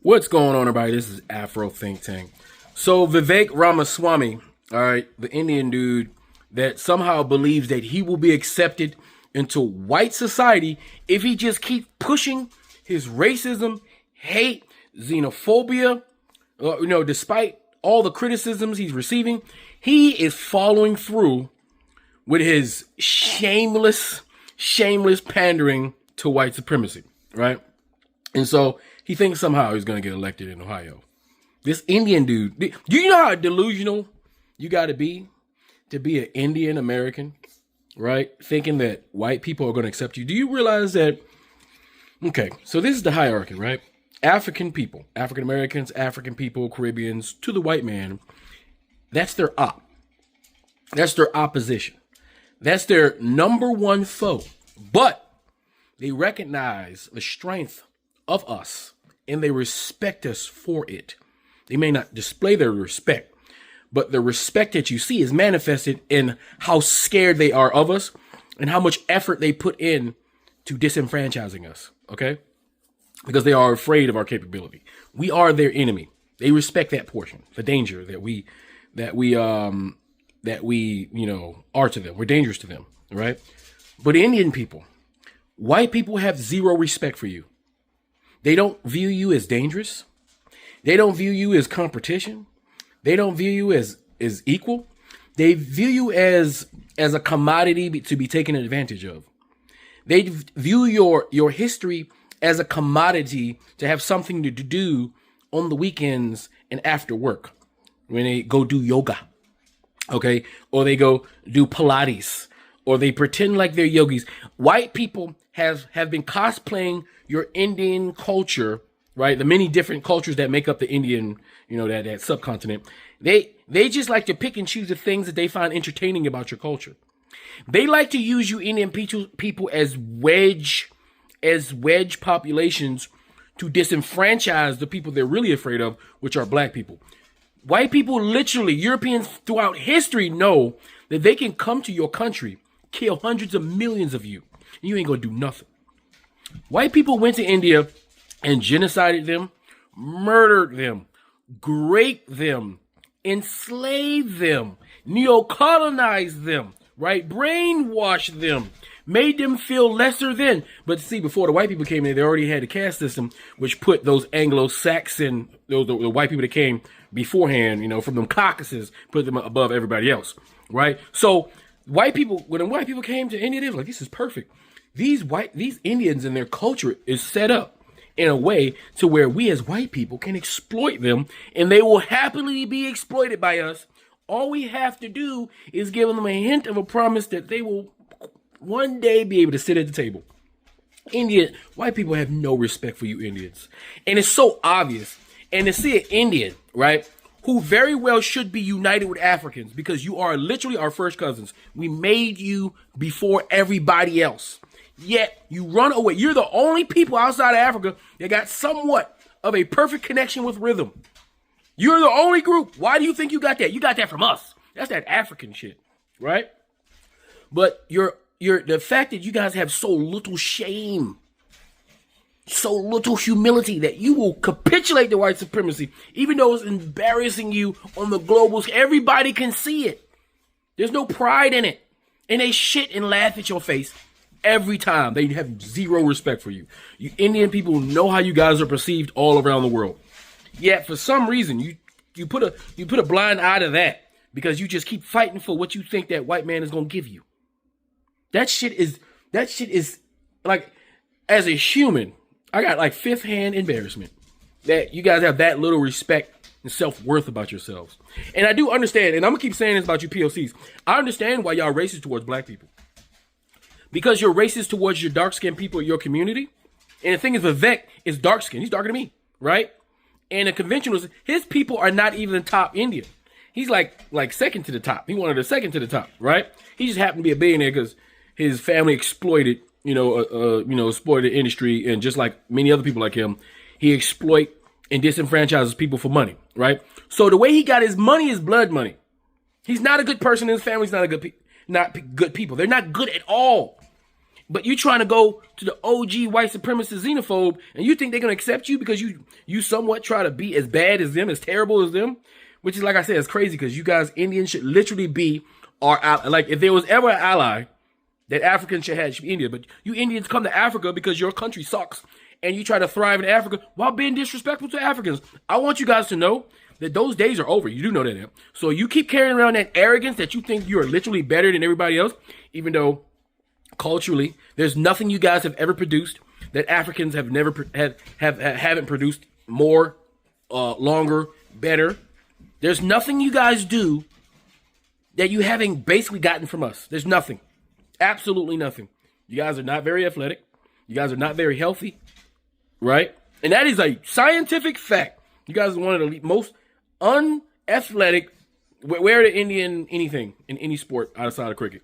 What's going on, everybody? This is Afro Think Tank. So Vivek Ramaswamy, all right, the Indian dude that somehow believes that he will be accepted into white society if he just keeps pushing his racism, hate, xenophobia, despite all the criticisms he's receiving, he is following through with his shameless pandering to white supremacy, right? And so he thinks somehow he's going to get elected in Ohio. This Indian dude, do you know how delusional you got to be an Indian American, right? Thinking that white people are going to accept you. Do you realize that? Okay, so this is the hierarchy, right? African people, African Americans, African people, Caribbeans, to the white man, that's their That's their opposition. That's their number one foe. But they recognize the strength of us and they respect us for it. They may not display their respect, but the respect that you see is manifested in how scared they are of us and how much effort they put in to disenfranchising us, okay? Because they are afraid of our capability. We are their enemy. They respect that portion, the danger that we are to them. We're dangerous to them, right? But Indian people, white people have zero respect for you. They don't view you as dangerous. They don't view you as competition. They don't view you as equal. They view you as a commodity to be taken advantage of. They view your history as a commodity to have something to do on the weekends and after work when they go do yoga, okay? Or they go do Pilates, or they pretend like they're yogis. White people have been cosplaying your Indian culture, right? The many different cultures that make up the Indian, that subcontinent. They just like to pick and choose the things that they find entertaining about your culture. They like to use you Indian people as wedge populations to disenfranchise the people they're really afraid of, which are black people. White people, literally, Europeans throughout history know that they can come to your country, kill hundreds of millions of you, and you ain't gonna do nothing. White people went to India and genocided them, murdered them, raped them, enslaved them, neocolonized them, right? Brainwashed them, made them feel lesser than. But see, before the white people came in, they already had the caste system, which put those Anglo-Saxon, the white people that came beforehand, from them Caucasus, put them above everybody else, right? So white people, when the white people came to India, they were like, this is perfect. These Indians and their culture is set up in a way to where we as white people can exploit them, and they will happily be exploited by us. All we have to do is give them a hint of a promise that they will one day be able to sit at the table. White people have no respect for you Indians. And it's so obvious. And to see an Indian, right, who very well should be united with Africans because you are literally our first cousins. We made you before everybody else. Yet you run away. You're the only people outside of Africa that got somewhat of a perfect connection with rhythm. You're the only group. Why do you think you got that? You got that from us. That's that African shit, right? But the fact that you guys have so little shame, so little humility that you will capitulate to white supremacy, even though it's embarrassing you on the global scale. Everybody can see it. There's no pride in it. And they shit and laugh at your face every time. They have zero respect for you. You Indian people know how you guys are perceived all around the world. Yet for some reason you put a blind eye to that because you just keep fighting for what you think that white man is gonna give you. That shit is like, as a human, I got like fifth hand embarrassment that you guys have that little respect and self-worth about yourselves. And I do understand, and I'm gonna keep saying this about you POCs. I understand why y'all racist towards black people. Because you're racist towards your dark-skinned people in your community. And the thing is, Vivek is dark-skinned. He's darker than me, right? And the conventionals, his people are not even top Indian. He's like second to the top. He wanted a second to the top, right? He just happened to be a billionaire because his family exploited, exploited the industry. And just like many other people like him, he exploit and disenfranchises people for money, right? So the way he got his money is blood money. He's not a good person. His family's not good people. They're not good at all. But you trying to go to the OG white supremacist xenophobe, and you think they're gonna accept you because you somewhat try to be as bad as them, as terrible as them, which is, like I said, it's crazy because you guys Indians should literally be our, like, if there was ever an ally that Africans should have, it should be India. But you Indians come to Africa because your country sucks, and you try to thrive in Africa while being disrespectful to Africans. I want you guys to know that those days are over. You do know that now. So you keep carrying around that arrogance that you think you are literally better than everybody else, even though culturally there's nothing you guys have ever produced that Africans have never haven't produced more, longer, better. There's nothing you guys do that you haven't basically gotten from us. There's nothing. Absolutely nothing. You guys are not very athletic. You guys are not very healthy, right? And that is a scientific fact. You guys are one of the most unathletic. Wear the Indian anything in any sport outside of cricket.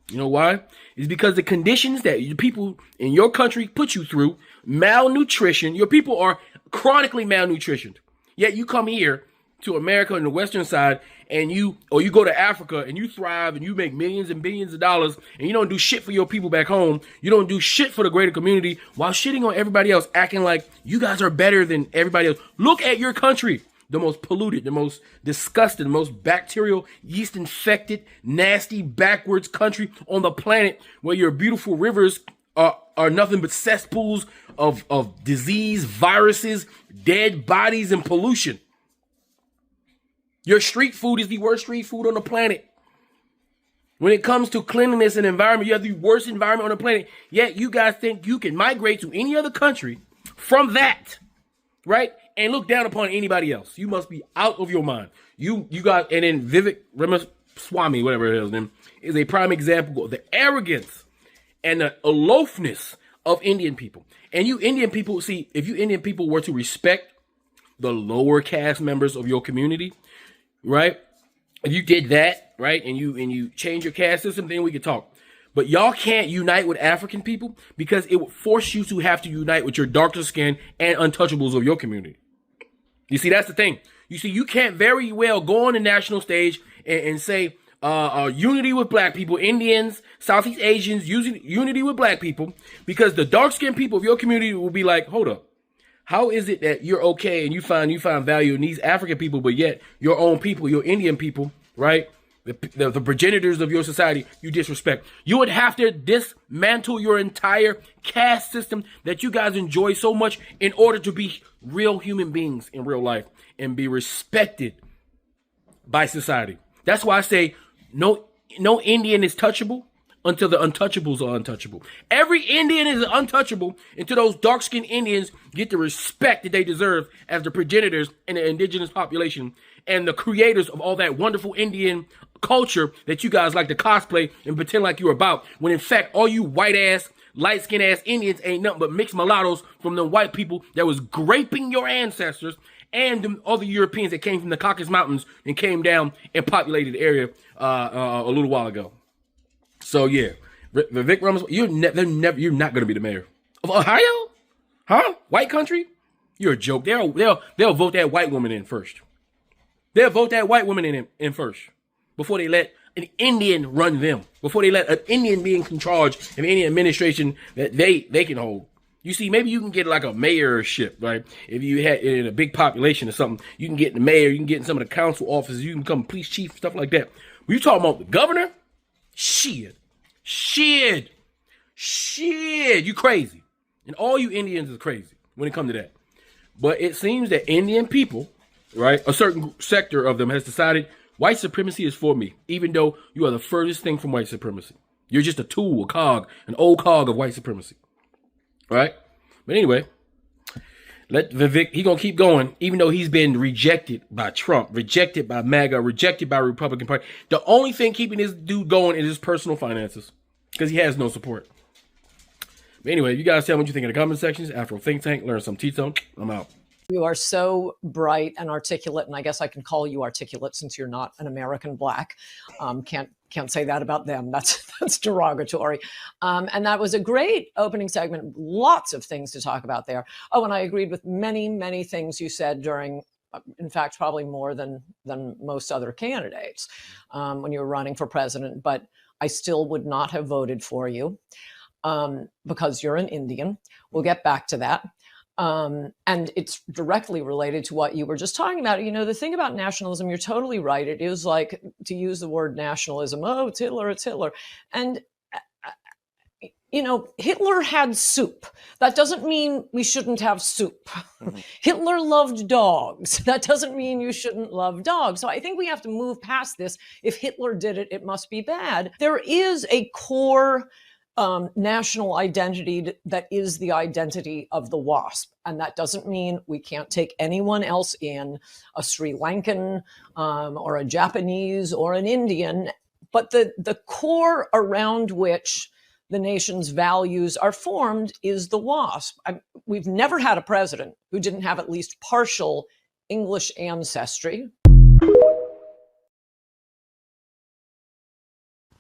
You know why? It's because the conditions that the people in your country put you through, malnutrition. Your people are chronically malnutritioned. Yet you come here to America on the western side, and you go to Africa and you thrive and you make millions and billions of dollars, and you don't do shit for your people back home. You don't do shit for the greater community while shitting on everybody else, acting like you guys are better than everybody else. Look at your country. The most polluted, the most disgusting, the most bacterial, yeast infected, nasty, backwards country on the planet, where your beautiful rivers are nothing but cesspools of disease, viruses, dead bodies, and pollution. Your street food is the worst street food on the planet. When it comes to cleanliness and environment, you have the worst environment on the planet. Yet you guys think you can migrate to any other country from that, right? And look down upon anybody else. You must be out of your mind. You got, and then Vivek Ramaswamy, whatever his name, is a prime example of the arrogance and the aloofness of Indian people. And you Indian people, see, if you Indian people were to respect the lower caste members of your community, right? If you did that, right, and you change your caste system, then we could talk. But y'all can't unite with African people because it would force you to have to unite with your darker skin and untouchables of your community. You see, that's the thing. You see, you can't very well go on the national stage and say unity with black people, Indians, Southeast Asians, unity with black people, because the dark-skinned people of your community will be like, hold up. How is it that you're okay and you find value in these African people, but yet your own people, your Indian people, right? The progenitors of your society, you disrespect. You would have to dismantle your entire caste system that you guys enjoy so much in order to be real human beings in real life and be respected by society. That's why I say no Indian is touchable until the untouchables are untouchable. Every Indian is untouchable until those dark-skinned Indians get the respect that they deserve as the progenitors in the indigenous population and the creators of all that wonderful Indian culture that you guys like to cosplay and pretend like you're about, when in fact all you white-ass, light-skinned-ass Indians ain't nothing but mixed mulattoes from the white people that was graping your ancestors and the other Europeans that came from the Caucasus Mountains and came down and populated the area a little while ago. So yeah, Vivek Ramaswamy, you're not going to be the mayor of Ohio, huh? White country, you're a joke. They'll vote that white woman in first. They'll vote that white woman in first before they let an Indian run them. Before they let an Indian be in charge of any administration that they can hold. You see, maybe you can get like a mayorship, right? If you had in a big population or something, you can get in the mayor, you can get in some of the council offices, you can become police chief, stuff like that. When you talking about the governor, shit, you crazy. And all you Indians is crazy when it comes to that. But it seems that Indian people, right, a certain sector of them has decided white supremacy is for me, even though you are the furthest thing from white supremacy. You're just a tool, a cog, an old cog of white supremacy. Right? But anyway, let Vivek, he gonna keep going, even though he's been rejected by Trump, rejected by MAGA, rejected by Republican Party. The only thing keeping this dude going is his personal finances, because he has no support. But anyway, you guys tell me what you think in the comment sections. Afro Think Tank, learn some T-Tone. I'm out. You are so bright and articulate, and I guess I can call you articulate since you're not an American black. Can't say that about them. That's derogatory. And that was a great opening segment. Lots of things to talk about there. Oh, and I agreed with many, many things you said during, in fact, probably more than most other candidates when you were running for president. But I still would not have voted for you. because you're an Indian. We'll get back to that. And it's directly related to what you were just talking about. The thing about nationalism, you're totally right. It is like, to use the word nationalism, oh, it's Hitler, it's Hitler. And, Hitler had soup. That doesn't mean we shouldn't have soup. Hitler loved dogs. That doesn't mean you shouldn't love dogs. So I think we have to move past this. If Hitler did it, it must be bad. There is a core national identity that is the identity of the WASP. And that doesn't mean we can't take anyone else in, a Sri Lankan or a Japanese or an Indian. But the core around which the nation's values are formed is the WASP. We've never had a president who didn't have at least partial English ancestry.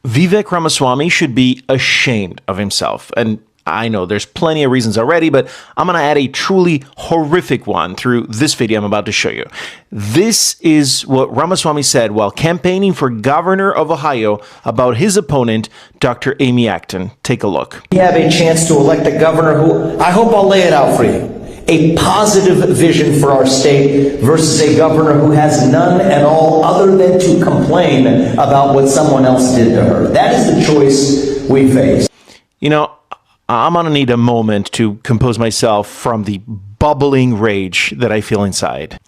Vivek Ramaswamy should be ashamed of himself. And I know there's plenty of reasons already, but I'm going to add a truly horrific one through this video I'm about to show you. This is what Ramaswamy said while campaigning for governor of Ohio about his opponent, Dr. Amy Acton. Take a look. We have a chance to elect a governor who, I hope I'll lay it out for you, a positive vision for our state versus a governor who has none at all other than to complain about what someone else did to her. That is the choice we face. I'm going to need a moment to compose myself from the bubbling rage that I feel inside.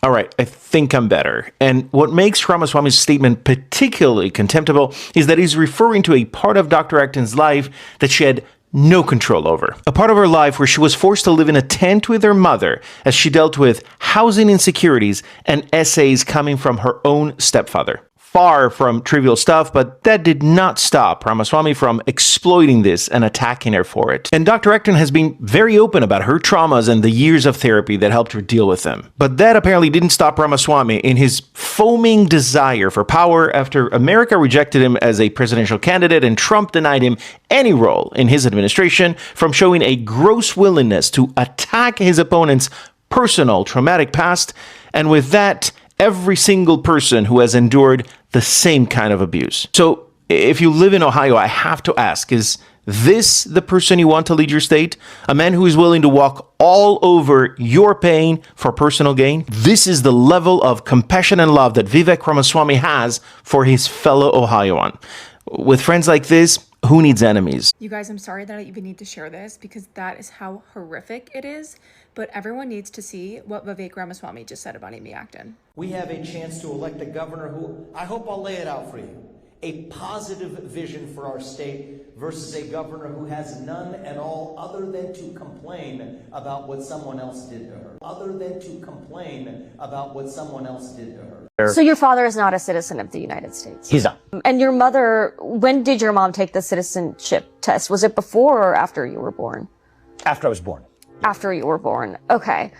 All right, I think I'm better. And what makes Ramaswamy's statement particularly contemptible is that he's referring to a part of Dr. Acton's life that she had no control over. A part of her life where she was forced to live in a tent with her mother as she dealt with housing insecurities and essays coming from her own stepfather. Far from trivial stuff, but that did not stop Ramaswamy from exploiting this and attacking her for it. And Dr. Acton has been very open about her traumas and the years of therapy that helped her deal with them. But that apparently didn't stop Ramaswamy in his foaming desire for power after America rejected him as a presidential candidate and Trump denied him any role in his administration, from showing a gross willingness to attack his opponent's personal traumatic past, and with that, every single person who has endured the same kind of abuse. So if you live in Ohio, I have to ask, is this the person you want to lead your state? A man who is willing to walk all over your pain for personal gain? This is the level of compassion and love that Vivek Ramaswamy has for his fellow Ohioan. With friends like this, who needs enemies? You guys, I'm sorry that I even need to share this because that is how horrific it is. But everyone needs to see what Vivek Ramaswamy just said about Amy Acton. We have a chance to elect a governor who, I hope I'll lay it out for you, a positive vision for our state versus a governor who has none at all other than to complain about what someone else did to her. Other than to complain about what someone else did to her. So your father is not a citizen of the United States? He's not. And your mother, when did your mom take the citizenship test? Was it before or after you were born? After I was born. After you were born. Okay.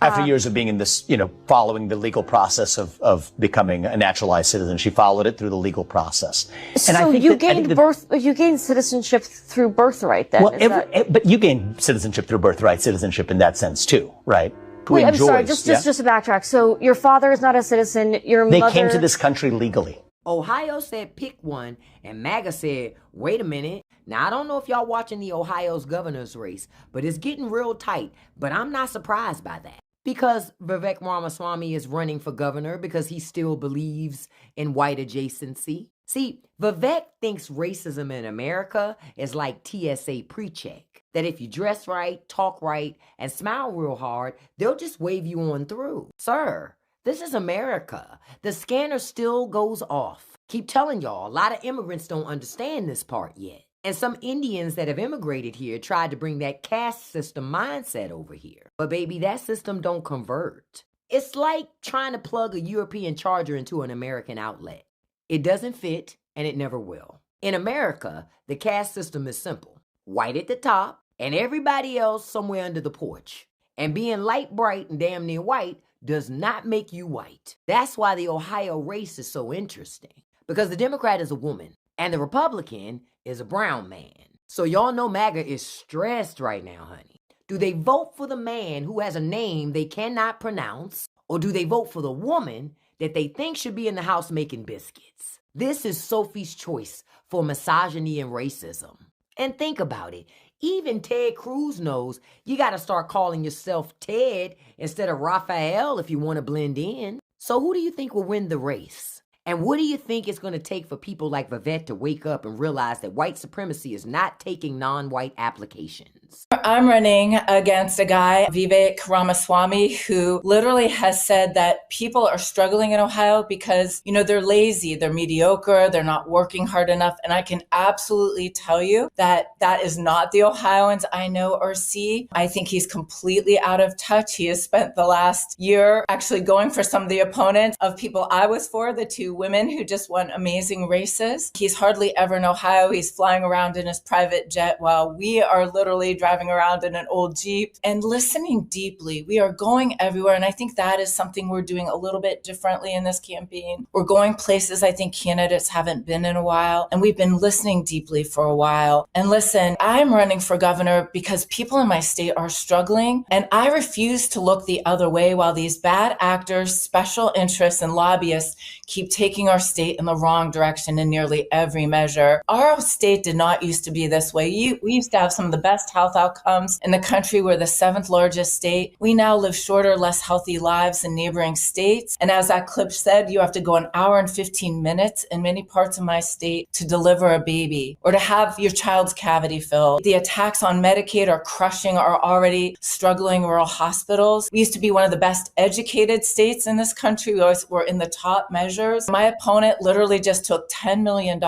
After years of being in this, following the legal process of becoming a naturalized citizen, she followed it through the legal process. And so you gained citizenship through birthright then? Well, but you gained citizenship through birthright citizenship in that sense too, right? Wait, I'm sorry, just to backtrack. So your father is not a citizen, They came to this country legally. Ohio said pick one, and MAGA said, wait a minute. Now, I don't know if y'all watching the Ohio's governor's race, but it's getting real tight. But I'm not surprised by that. Because Vivek Ramaswamy is running for governor because he still believes in white adjacency. See, Vivek thinks racism in America is like TSA pre-check. That if you dress right, talk right, and smile real hard, they'll just wave you on through. Sir, this is America. The scanner still goes off. Keep telling y'all, a lot of immigrants don't understand this part yet. And some Indians that have immigrated here tried to bring that caste system mindset over here. But baby, that system don't convert. It's like trying to plug a European charger into an American outlet. It doesn't fit, and it never will. In America, the caste system is simple. White at the top, and everybody else somewhere under the porch. And being light bright and damn near white does not make you white. That's why the Ohio race is so interesting. Because the Democrat is a woman, and the Republican is a brown man. So y'all know MAGA is stressed right now, honey. Do they vote for the man who has a name they cannot pronounce, or do they vote for the woman that they think should be in the house making biscuits? This is Sophie's choice for misogyny and racism. And think about it. Even Ted Cruz knows you got to start calling yourself Ted instead of Raphael if you want to blend in. So who do you think will win the race? And what do you think it's going to take for people like Vivek to wake up and realize that white supremacy is not taking non-white applications? I'm running against a guy, Vivek Ramaswamy, who literally has said that people are struggling in Ohio because, they're lazy, they're mediocre, they're not working hard enough. And I can absolutely tell you that that is not the Ohioans I know or see. I think he's completely out of touch. He has spent the last year actually going for some of the opponents of people I was for, the two women who just won amazing races. He's hardly ever in Ohio. He's flying around in his private jet while we are literally driving around in an old Jeep and listening deeply. We are going everywhere. And I think that is something we're doing a little bit differently in this campaign. We're going places I think candidates haven't been in a while. And we've been listening deeply for a while. And listen, I'm running for governor because people in my state are struggling. And I refuse to look the other way while these bad actors, special interests, and lobbyists keep taking our state in the wrong direction in nearly every measure. Our state did not used to be this way. We used to have some of the best health outcomes in the country. We're the 7th largest state. We now live shorter, less healthy lives in neighboring states. And as that clip said, you have to go an hour and 15 minutes in many parts of my state to deliver a baby or to have your child's cavity filled. The attacks on Medicaid are crushing our already struggling rural hospitals. We used to be one of the best educated states in this country. We always were in the top measures. My opponent literally just took $10 million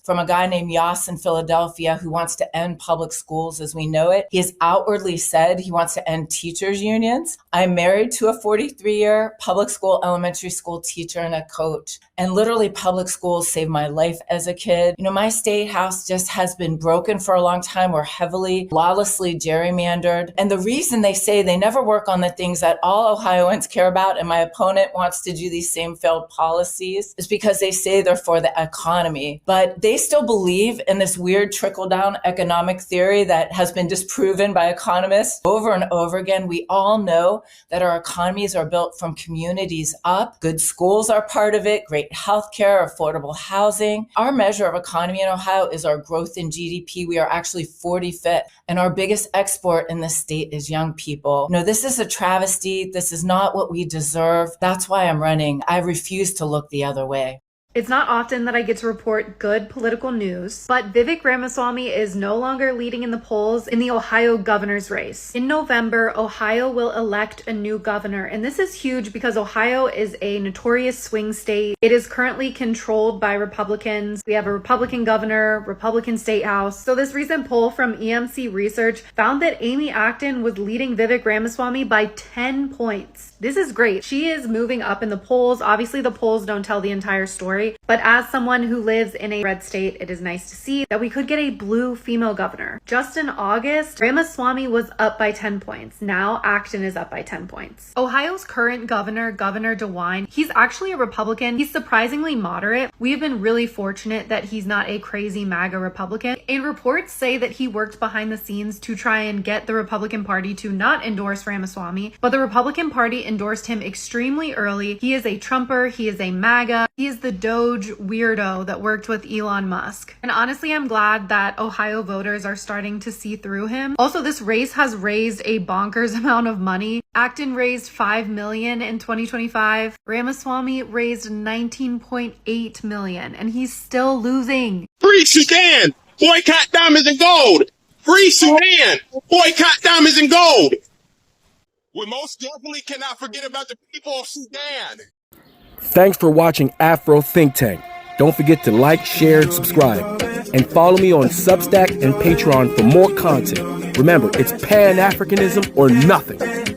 from a guy named Yas in Philadelphia who wants to end public schools as we know it. He has outwardly said he wants to end teachers' unions. I'm married to a 43-year public school, elementary school teacher and a coach. And literally public schools saved my life as a kid. My state house just has been broken for a long time. We're heavily, lawlessly gerrymandered. And the reason they say they never work on the things that all Ohioans care about, and my opponent wants to do these same failed policies, is because they say they're for the economy. But they still believe in this weird trickle-down economic theory that has been disproven by economists over and over again. We all know that our economies are built from communities up. Good schools are part of it, great healthcare, affordable housing. Our measure of economy in Ohio is our growth in GDP. We are actually 45th, and our biggest export in the state is young people. This is a travesty. This is not what we deserve. That's why I'm running. I refuse to look the other way. It's not often that I get to report good political news, but Vivek Ramaswamy is no longer leading in the polls in the Ohio governor's race. In November, Ohio will elect a new governor, and this is huge because Ohio is a notorious swing state. It is currently controlled by Republicans. We have a Republican governor, Republican state house. So this recent poll from EMC Research found that Amy Acton was leading Vivek Ramaswamy by 10 points. This is great. She is moving up in the polls. Obviously, the polls don't tell the entire story, but as someone who lives in a red state, it is nice to see that we could get a blue female governor. Just in August, Ramaswamy was up by 10 points. Now Acton is up by 10 points. Ohio's current governor, Governor DeWine, he's actually a Republican. He's surprisingly moderate. We have been really fortunate that he's not a crazy MAGA Republican. And reports say that he worked behind the scenes to try and get the Republican Party to not endorse Ramaswamy, but the Republican Party endorsed him extremely early. He is a Trumper. He is a MAGA. He is the Doge weirdo that worked with Elon Musk. And honestly, I'm glad that Ohio voters are starting to see through him. Also, this race has raised a bonkers amount of money. Acton raised $5 million in 2025. Ramaswamy raised $19.8 million, and he's still losing. Free Sudan! Boycott diamonds and gold! Free Sudan! Boycott diamonds and gold! We most definitely cannot forget about the people of Sudan. Thanks for watching Afro Think Tank. Don't forget to like, share, and subscribe. And follow me on Substack and Patreon for more content. Remember, it's Pan-Africanism or nothing.